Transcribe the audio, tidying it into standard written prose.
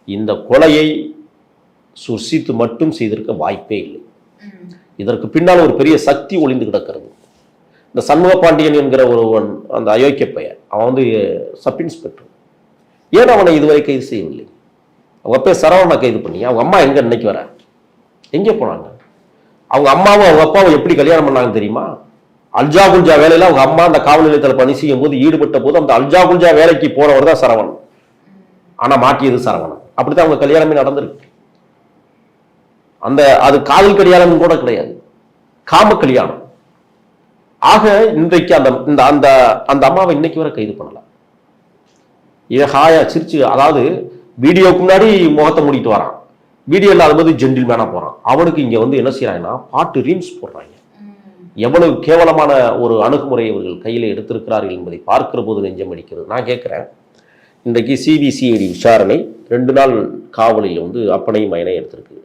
இந்த கொலையை சுர்ஷித் மட்டும் செய்திருக்க வாய்ப்பே இல்லை. இதற்கு பின்னால் ஒரு பெரிய சக்தி ஒளிந்து கிடக்கிறது. இந்த சண்முக பாண்டியன் என்கிற ஒருவன், அந்த அயோக்கிய பையன், அவன் வந்து சப் இன்ஸ்பெக்டர். ஏன் அவனை இதுவரை கைது செய்யவில்லை? அவங்க அப்பா சரவணனை கைது பண்ணி அவங்க அம்மா எங்க இன்னைக்கு வர எங்கே போனாங்க? அவங்க அம்மாவும் அவங்க அப்பாவும் எப்படி கல்யாணம் பண்ணாங்கன்னு தெரியுமா? அல்ஜா குல்ஜா வேலையில அவங்க அம்மா அந்த காவல் நிலையத்தில் பணி செய்யும் போது ஈடுபட்ட போது அந்த அல்ஜா குல்ஜா வேலைக்கு போறவர் தான் சரவணன். ஆனா மாட்டியது சரவணன். அப்படித்தான் அவங்க கல்யாணமே நடந்திருக்கு. அது காதல் கல்யாணம் கூட கிடையாது, காம கல்யாணம். ஆக இன்றைக்கு அந்த அம்மாவை இன்னைக்கு வரை கைது பண்ணல. ஹாயா சிரிச்சு, அதாவது வீடியோக்கு முன்னாடி முகத்தை மூடிட்டு வரான், வீடியோ இல்லாத போது ஜென்டில்மேனா போறான். அவனுக்கு இங்க வந்து என்ன செய்யறாங்கன்னா பாட்டு ரீல்ஸ் போடுறாங்க. எவ்வளவு கேவலமான ஒரு அணுகுமுறையை இவர்கள் கையில் எடுத்திருக்கிறார்கள் என்பதை பார்க்கிற போது நெஞ்சம் அடிக்கிறது. நான் கேட்கிறேன், இன்றைக்கு சிபிசிஐடி விசாரணை 2 நாள் காவலில் வந்து அப்பனையும் மயனை எடுத்திருக்கு.